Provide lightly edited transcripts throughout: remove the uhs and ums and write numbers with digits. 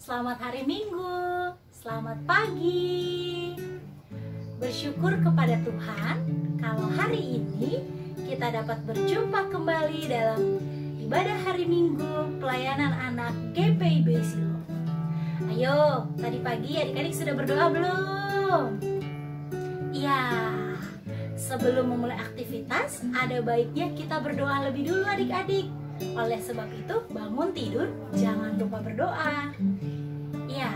Selamat hari Minggu, selamat pagi. Bersyukur kepada Tuhan kalau hari ini kita dapat berjumpa kembali dalam ibadah hari Minggu pelayanan anak GPIB Silo. Ayo, tadi pagi adik-adik sudah berdoa belum? Iya, sebelum memulai aktivitas ada baiknya kita berdoa lebih dulu adik-adik. Oleh sebab itu bangun tidur jangan lupa berdoa. Ya,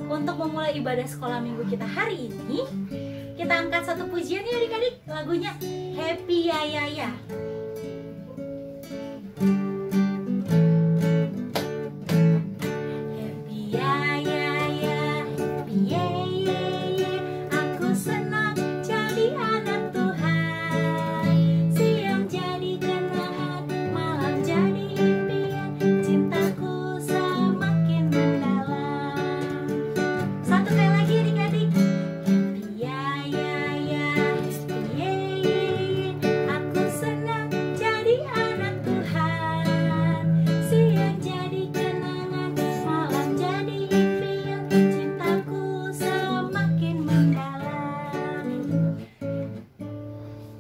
untuk memulai ibadah sekolah minggu kita hari ini, kita angkat satu pujian ya adik-adik, lagunya Happy Ya Ya Ya. Happy ya ya ya, happy ya ya ya, aku senang jadi anak Tuhan. Siang jadi kenangan, malam jadi impian, cintaku semakin mendalam. Satu kali lagi adik-adik. Happy ya ya ya, happy ya ya ya, aku senang jadi anak Tuhan. Siang jadi kenangan, malam jadi impian, cintaku semakin mendalam.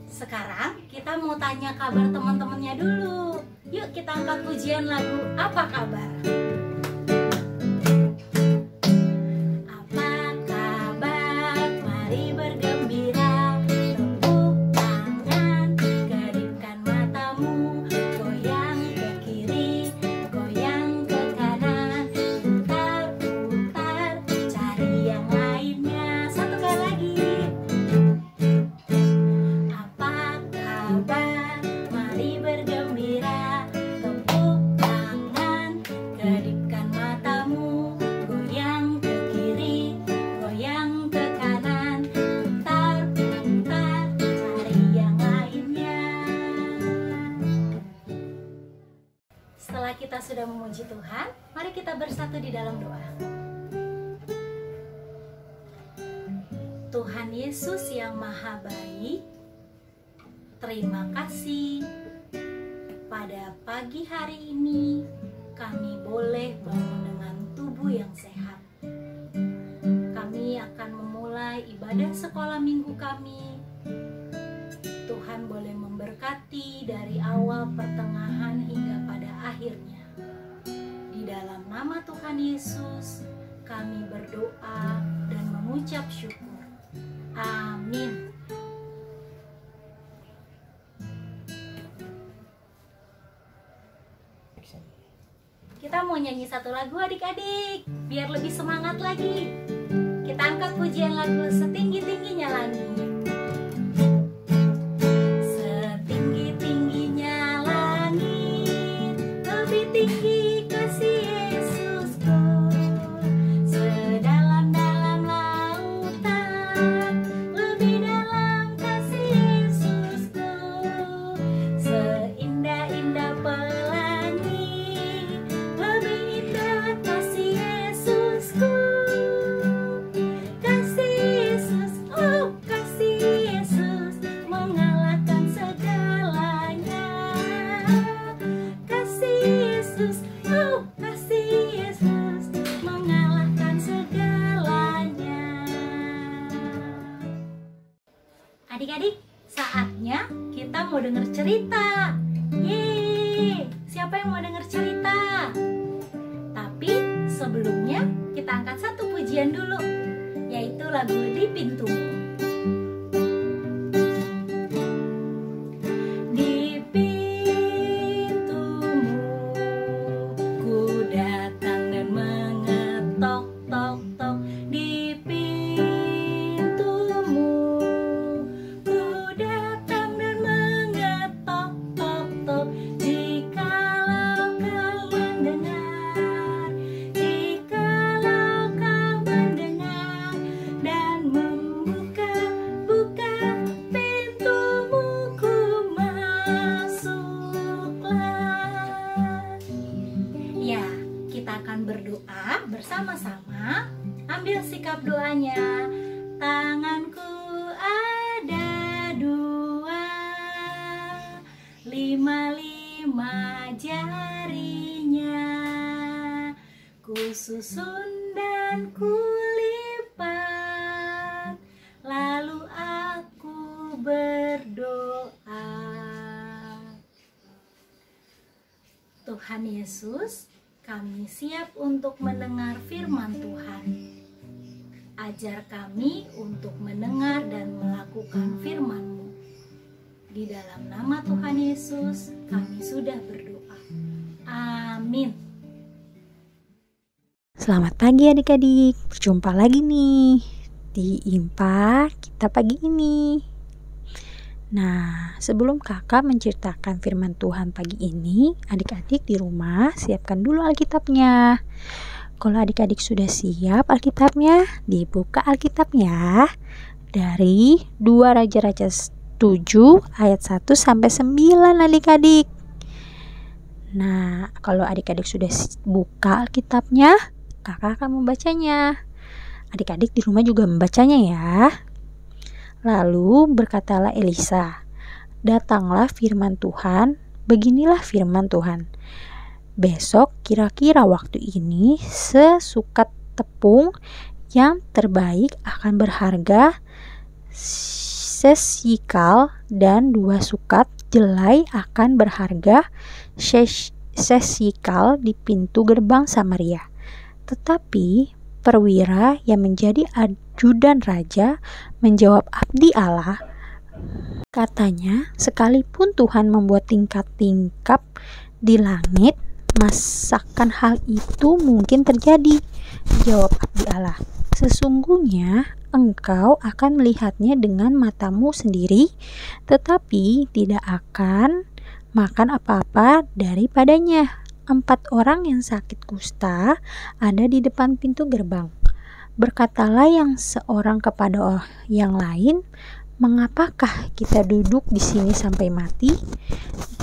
Sekarang kita mau tanya kabar teman-temannya dulu. Yuk kita angkat pujian lagu Apa Kabar. Apa kabar? Mari bergembira. Tepuk tangan, kedipkan matamu, goyang ke kiri, goyang ke kanan, putar-putar, cari yang lainnya. Satu kali lagi. Apa kabar? Mari bergembira. Tepuk tangan, kedipkan matamu, goyang ke kiri, goyang ke kanan, putar-putar, cari yang lainnya. Setelah kita sudah memuji Tuhan, mari kita bersatu di dalam doa. Tuhan Yesus yang Maha Baik, terima kasih pada pagi hari ini kami boleh bangun dengan tubuh yang sehat. Kami akan memulai ibadah sekolah minggu kami. Tuhan boleh memberkati dari awal, pertengahan hingga pada akhirnya. Di dalam nama Tuhan Yesus kami berdoa dan mengucap syukur. Amin. Kita mau nyanyi satu lagu adik-adik, biar lebih semangat lagi. Kita angkat pujian lagu Setinggi-tingginya Langit. Setinggi-tingginya langit, lebih tinggi kasih Yesusku. Sedalam-dalam lautan, lebih dalam kasih Yesusku. Seindah-indah pelangi, lebih indah kasih Yesusku. Kasih Yesus, oh kasih Yesus, mengalahkan segalanya. Kasih Yesus, oh kasih Yesus, mengalahkan segalanya. Adik-adik, saatnya kita mau denger cerita. Yeay, siapa yang mau denger cerita? Tapi sebelumnya kita angkat satu pujian dulu, yaitu lagu Di Pintumu. Di pintumu ku datang dan mengetok-tok-tok. Di pintumu ku datang dan mengetok-tok-tok. Jikalau kau mendengar, jikalau kau mendengar dan membuka-buka pintumu, ku masuklah. Ya, kita akan berdoa bersama-sama. Ambil sikap doanya. Tanganku ada dua, 5 jarinya. Ku susun akan kulipat. Lalu aku berdoa. Tuhan Yesus, kami siap untuk mendengar firman Tuhan. Ajar kami untuk mendengar dan melakukan firman-Mu. Di dalam nama Tuhan Yesus, kami sudah berdoa. Amin. Selamat pagi adik-adik, berjumpa lagi nih di IMPA kita pagi ini. Nah, sebelum kakak menceritakan firman Tuhan pagi ini, adik-adik di rumah siapkan dulu Alkitabnya. Kalau adik-adik sudah siap Alkitabnya, dibuka Alkitabnya dari 2 Raja-Raja 7 ayat 1 sampai 9 adik-adik. Nah, kalau adik-adik sudah buka Alkitabnya, kakak akan membacanya. Adik-adik di rumah juga membacanya ya. Lalu berkatalah Elisa, datanglah firman Tuhan, beginilah firman Tuhan. Besok kira-kira waktu ini sesukat tepung yang terbaik akan berharga sesikal dan 2 sukat jelai akan berharga sesikal di pintu gerbang Samaria. Tetapi perwira yang menjadi ajudan raja menjawab abdi Allah, katanya, sekalipun Tuhan membuat tingkat-tingkap di langit, masakan hal itu mungkin terjadi? Jawab abdi Allah, sesungguhnya engkau akan melihatnya dengan matamu sendiri, tetapi tidak akan makan apa-apa daripadanya. 4 orang yang sakit kusta ada di depan pintu gerbang. Berkatalah yang seorang kepada yang lain, mengapakah kita duduk di sini sampai mati?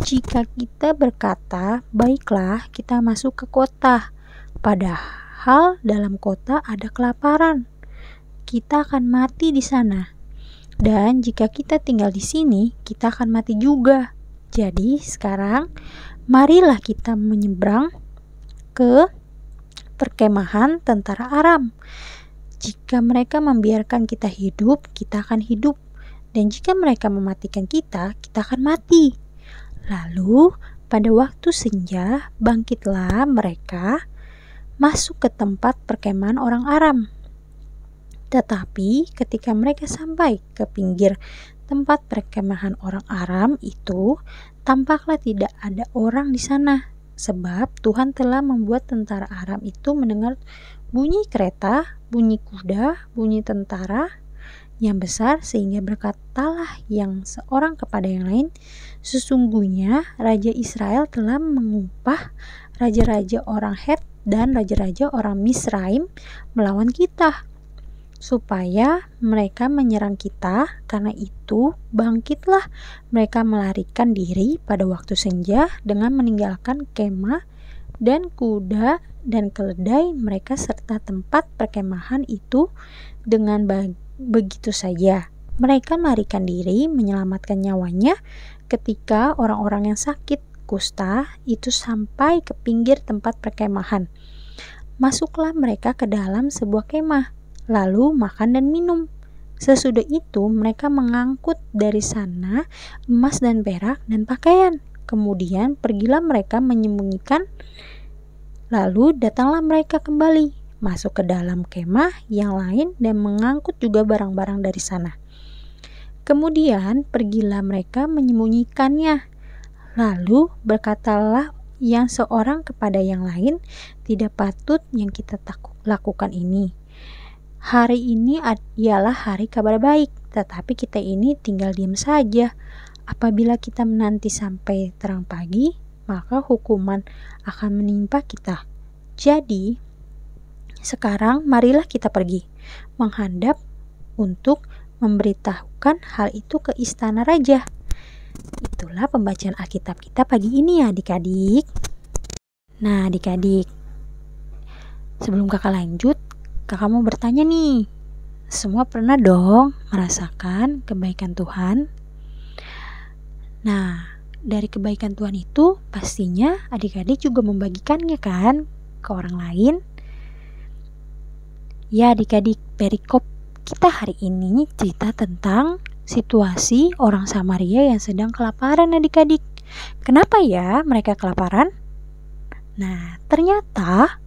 Jika kita berkata, baiklah kita masuk ke kota, padahal dalam kota ada kelaparan, kita akan mati di sana. Dan jika kita tinggal di sini, kita akan mati juga. Jadi sekarang marilah kita menyeberang ke perkemahan tentara Aram. Jika mereka membiarkan kita hidup, kita akan hidup. Dan jika mereka mematikan kita, kita akan mati. Lalu pada waktu senja, bangkitlah mereka masuk ke tempat perkemahan orang Aram. Tetapi ketika mereka sampai ke pinggir tempat perkemahan orang Aram itu, tampaklah tidak ada orang di sana, sebab Tuhan telah membuat tentara Aram itu mendengar bunyi kereta, bunyi kuda, bunyi tentara yang besar, sehingga berkatalah yang seorang kepada yang lain, sesungguhnya Raja Israel telah mengupah raja-raja orang Het dan raja-raja orang Misraim melawan kita, supaya mereka menyerang kita. Karena itu bangkitlah mereka melarikan diri pada waktu senja dengan meninggalkan kemah dan kuda dan keledai mereka serta tempat perkemahan itu dengan begitu saja. Mereka melarikan diri menyelamatkan nyawanya ketika orang-orang yang sakit kusta itu sampai ke pinggir tempat perkemahan. Masuklah mereka ke dalam sebuah kemah, lalu makan dan minum. Sesudah itu mereka mengangkut dari sana emas dan perak dan pakaian. Kemudian pergilah mereka menyembunyikan. Lalu datanglah mereka kembali, masuk ke dalam kemah yang lain dan mengangkut juga barang-barang dari sana. Kemudian pergilah mereka menyembunyikannya. Lalu berkatalah yang seorang kepada yang lain, tidak patut yang kita lakukan ini. Hari ini ialah hari kabar baik, tetapi kita ini tinggal diam saja. Apabila kita menanti sampai terang pagi, maka hukuman akan menimpa kita. Jadi, sekarang marilah kita pergi, menghadap untuk memberitahukan hal itu ke istana raja. Itulah pembacaan Alkitab kita pagi ini ya adik-adik. Nah adik-adik, sebelum kakak lanjut, kakak mau bertanya nih, semua pernah dong merasakan kebaikan Tuhan? Nah, dari kebaikan Tuhan itu pastinya adik-adik juga membagikannya kan ke orang lain. Ya adik-adik, perikop kita hari ini cerita tentang situasi orang Samaria yang sedang kelaparan adik-adik. Kenapa ya mereka kelaparan? Nah, ternyata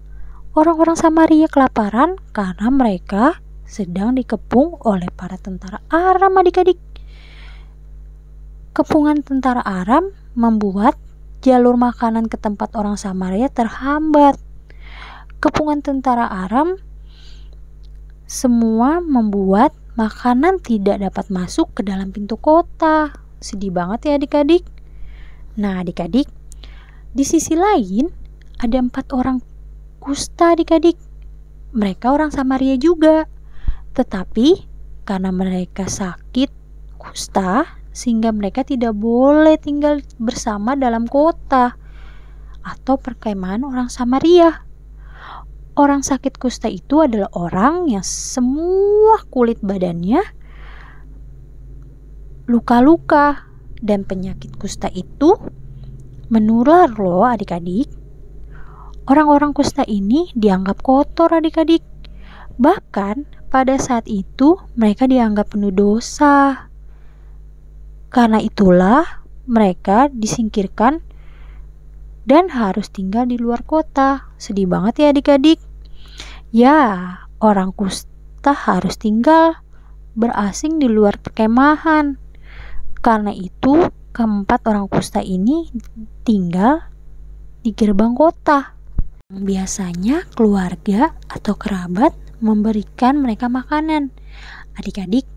orang-orang Samaria kelaparan karena mereka sedang dikepung oleh para tentara Aram adik-adik. Kepungan tentara Aram membuat jalur makanan ke tempat orang Samaria terhambat. Kepungan tentara Aram semua membuat makanan tidak dapat masuk ke dalam pintu kota. Sedih banget ya adik-adik. Nah adik-adik, di sisi lain ada 4 orang kusta adik-adik. Mereka orang Samaria juga. Tetapi karena mereka sakit kusta, sehingga mereka tidak boleh tinggal bersama dalam kota atau perkemahan orang Samaria. Orang sakit kusta itu adalah orang yang semua kulit badannya luka-luka, dan penyakit kusta itu menular loh adik-adik. Orang-orang kusta ini dianggap kotor adik-adik. Bahkan pada saat itu mereka dianggap penuh dosa. Karena itulah mereka disingkirkan dan harus tinggal di luar kota. Sedih banget ya adik-adik. Ya, orang kusta harus tinggal berasing di luar perkemahan. Karena itu, keempat orang kusta ini tinggal di gerbang kota. Biasanya keluarga atau kerabat memberikan mereka makanan. Adik-adik,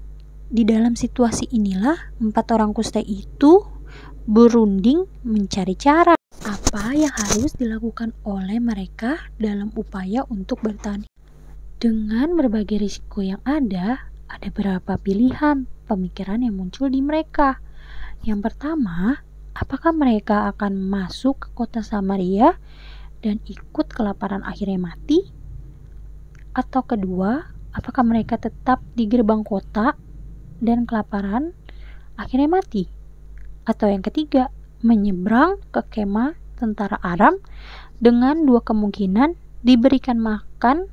di dalam situasi inilah 4 orang kusta itu berunding mencari cara apa yang harus dilakukan oleh mereka dalam upaya untuk bertahan. Dengan berbagai risiko yang ada beberapa pilihan pemikiran yang muncul di mereka. Yang pertama, apakah mereka akan masuk ke kota Samaria dan ikut kelaparan akhirnya mati? Atau kedua, apakah mereka tetap di gerbang kota dan kelaparan akhirnya mati? Atau yang ketiga, menyeberang ke kemah tentara Aram dengan 2 kemungkinan diberikan makan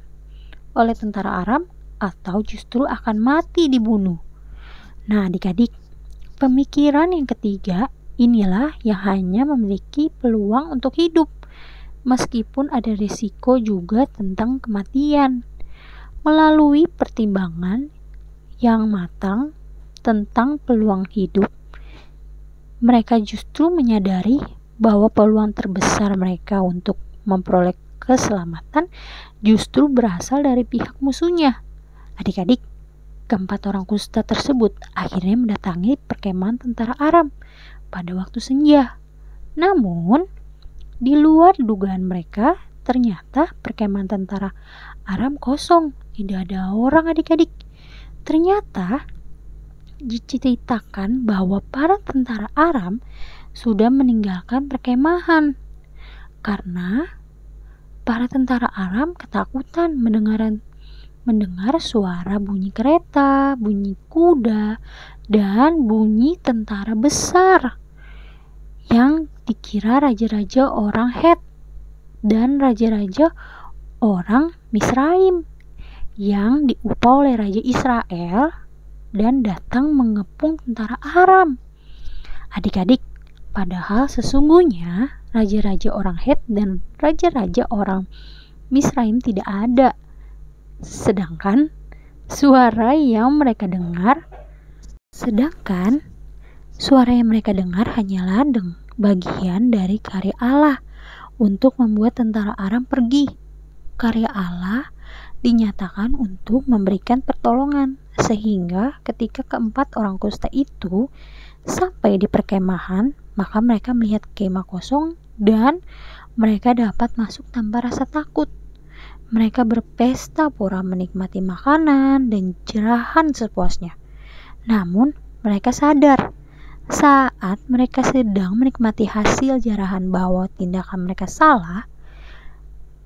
oleh tentara Aram atau justru akan mati dibunuh. Nah adik-adik, pemikiran yang ketiga inilah yang hanya memiliki peluang untuk hidup meskipun ada risiko juga tentang kematian. Melalui pertimbangan yang matang tentang peluang hidup, mereka justru menyadari bahwa peluang terbesar mereka untuk memperoleh keselamatan justru berasal dari pihak musuhnya. Adik-adik, keempat orang kusta tersebut akhirnya mendatangi perkemahan tentara Aram pada waktu senja. Namun, di luar dugaan mereka, ternyata perkemahan tentara Aram kosong, tidak ada orang adik-adik. Ternyata diceritakan bahwa para tentara Aram sudah meninggalkan perkemahan karena para tentara Aram ketakutan mendengar suara bunyi kereta, bunyi kuda, dan bunyi tentara besar yang dikira raja-raja orang Het dan raja-raja orang Misraim yang diupah oleh Raja Israel dan datang mengepung tentara Aram. Adik-adik, padahal sesungguhnya raja-raja orang Het dan raja-raja orang Misraim tidak ada. Sedangkan suara yang mereka dengar hanyalah bagian dari karya Allah untuk membuat tentara Aram pergi. Karya Allah dinyatakan untuk memberikan pertolongan, sehingga ketika keempat orang kusta itu sampai di perkemahan, maka mereka melihat kemah kosong dan mereka dapat masuk tanpa rasa takut. Mereka berpesta pora menikmati makanan dan jerahan sepuasnya. Namun mereka sadar saat mereka sedang menikmati hasil jarahan bahwa tindakan mereka salah.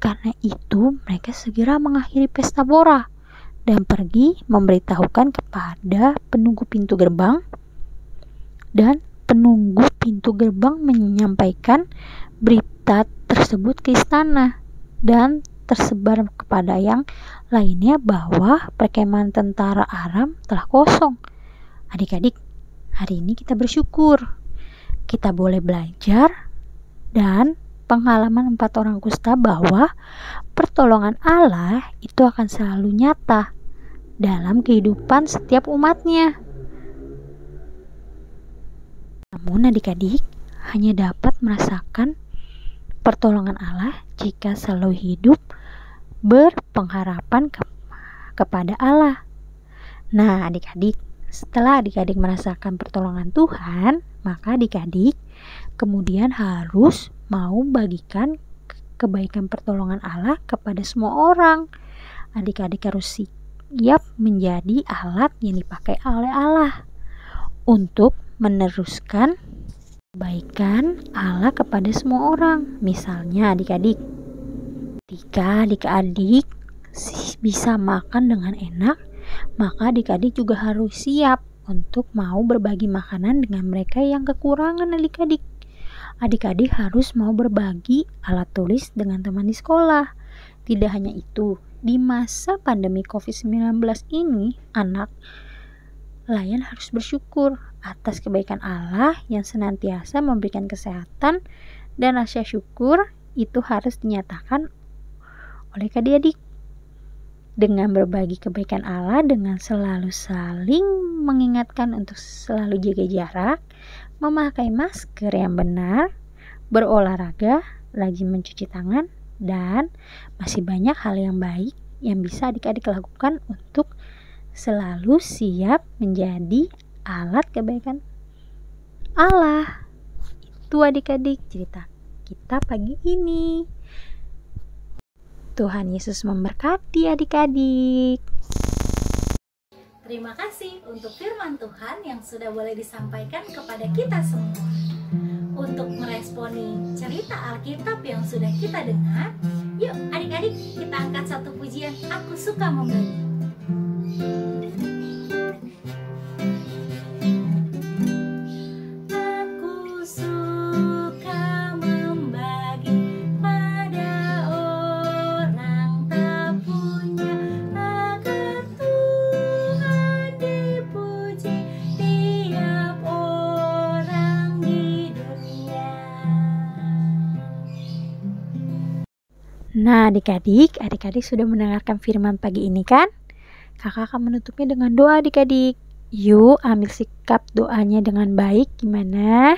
Karena itu mereka segera mengakhiri pesta pora dan pergi memberitahukan kepada penunggu pintu gerbang, dan penunggu pintu gerbang menyampaikan berita tersebut ke istana, dan tersebar kepada yang lainnya bahwa perkemahan tentara Aram telah kosong. Adik-adik, hari ini kita bersyukur. Kita boleh belajar dan pengalaman 4 orang kusta bahwa pertolongan Allah itu akan selalu nyata dalam kehidupan setiap umatnya. Namun adik-adik hanya dapat merasakan pertolongan Allah jika selalu hidup berpengharapan kepada Allah. Nah adik-adik, setelah adik-adik merasakan pertolongan Tuhan, maka adik-adik kemudian harus mau bagikan kebaikan pertolongan Allah kepada semua orang. Adik-adik harus siap menjadi alat yang dipakai oleh Allah untuk meneruskan kebaikan Allah kepada semua orang. Misalnya adik-adik, ketika adik-adik bisa makan dengan enak, maka adik-adik juga harus siap untuk mau berbagi makanan dengan mereka yang kekurangan. Adik-adik harus mau berbagi alat tulis dengan teman di sekolah. Tidak hanya itu, di masa pandemi COVID-19 ini, anak layan harus bersyukur atas kebaikan Allah yang senantiasa memberikan kesehatan, dan rasa syukur itu harus dinyatakan oleh adik-adik dengan berbagi kebaikan Allah, dengan selalu saling mengingatkan untuk selalu jaga jarak, memakai masker yang benar, berolahraga, rajin mencuci tangan, dan masih banyak hal yang baik yang bisa adik-adik lakukan untuk selalu siap menjadi alat kebaikan Allah. Itu adik-adik cerita kita pagi ini. Tuhan Yesus memberkati adik-adik. Terima kasih untuk firman Tuhan yang sudah boleh disampaikan kepada kita semua. Untuk meresponi cerita Alkitab yang sudah kita dengar, yuk adik-adik kita angkat satu pujian, Aku Suka Membagi. Nah adik-adik sudah mendengarkan firman pagi ini kan? Kakak akan menutupnya dengan doa adik-adik. Yuk ambil sikap doanya dengan baik. Gimana?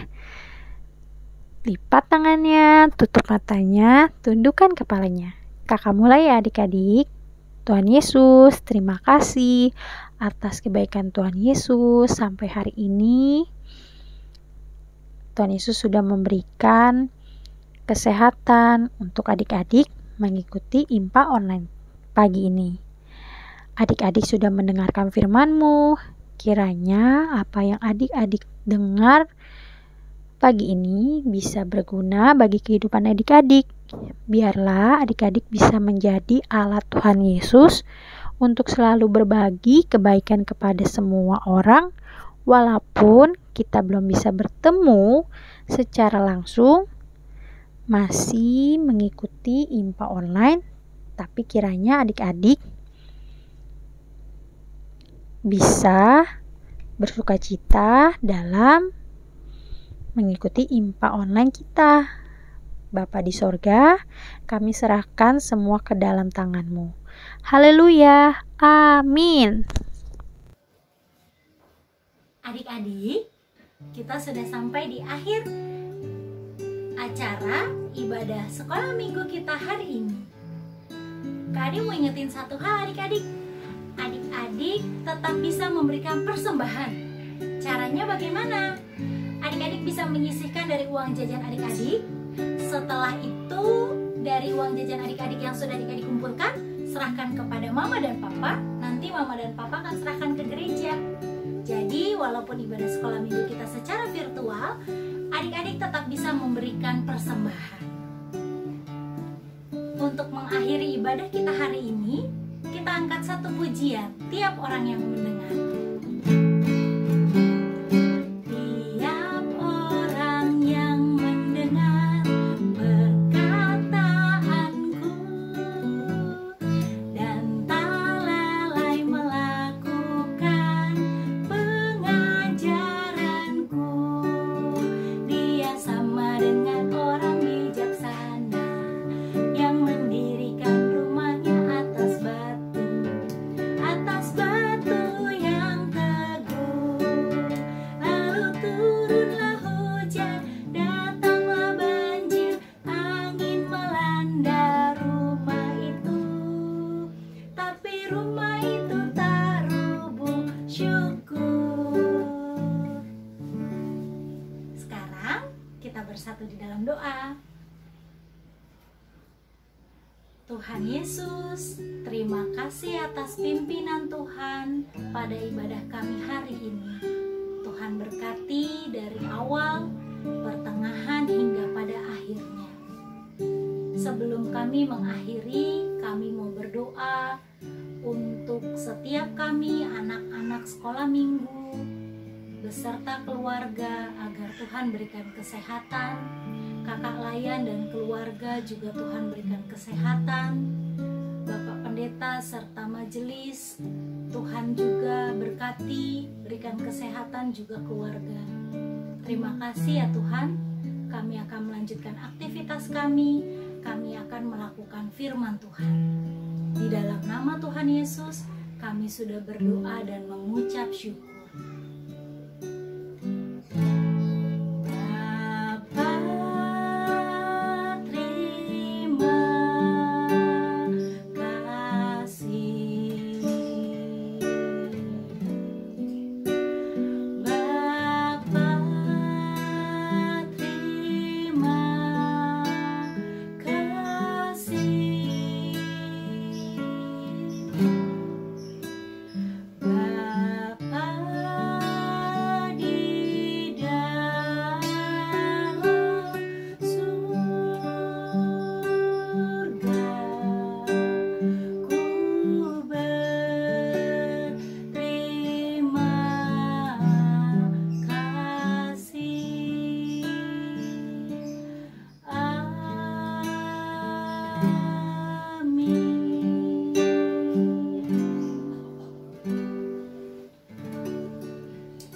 Lipat tangannya, tutup matanya, tundukkan kepalanya. Kakak mulai ya adik-adik. Tuhan Yesus, terima kasih atas kebaikan Tuhan Yesus sampai hari ini. Tuhan Yesus sudah memberikan kesehatan untuk adik-adik mengikuti IMPA online pagi ini. Adik-adik sudah mendengarkan firman-Mu. Kiranya apa yang adik-adik dengar pagi ini bisa berguna bagi kehidupan adik-adik. Biarlah adik-adik bisa menjadi alat Tuhan Yesus untuk selalu berbagi kebaikan kepada semua orang, walaupun kita belum bisa bertemu secara langsung, masih mengikuti IMPA online, tapi kiranya adik-adik bisa bersukacita dalam mengikuti IMPA online kita. Bapa di sorga, kami serahkan semua ke dalam tangan-Mu. Haleluya, amin. Adik-adik, kita sudah sampai di akhir acara ibadah sekolah minggu kita hari ini. Kak Adi mau ingetin satu hal adik-adik. Adik-adik tetap bisa memberikan persembahan. Caranya bagaimana? Adik-adik bisa menyisihkan dari uang jajan adik-adik. Setelah itu dari uang jajan adik-adik yang sudah adik-adik kumpulkan, serahkan kepada mama dan papa. Nanti mama dan papa akan serahkan ke gereja. Jadi walaupun ibadah sekolah minggu kita secara virtual, adik-adik tetap bisa memberikan persembahan. Untuk mengakhiri ibadah kita hari ini, kita angkat satu pujian tiap orang yang mendengar. Tiap orang yang mendengar perkataanku, bersatu di dalam doa. Tuhan Yesus, terima kasih atas pimpinan Tuhan pada ibadah kami hari ini. Tuhan berkati dari awal, pertengahan hingga pada akhirnya. Sebelum kami mengakhiri, kami mau berdoa untuk setiap kami anak-anak sekolah minggu beserta keluarga agar Tuhan berikan kesehatan. Kakak Layan dan keluarga juga Tuhan berikan kesehatan. Bapak Pendeta serta majelis, Tuhan juga berkati, berikan kesehatan juga keluarga. Terima kasih ya Tuhan. Kami akan melanjutkan aktivitas kami akan melakukan firman Tuhan. Di dalam nama Tuhan Yesus, kami sudah berdoa dan mengucap syukur.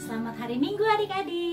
Selamat hari Minggu adik-adik.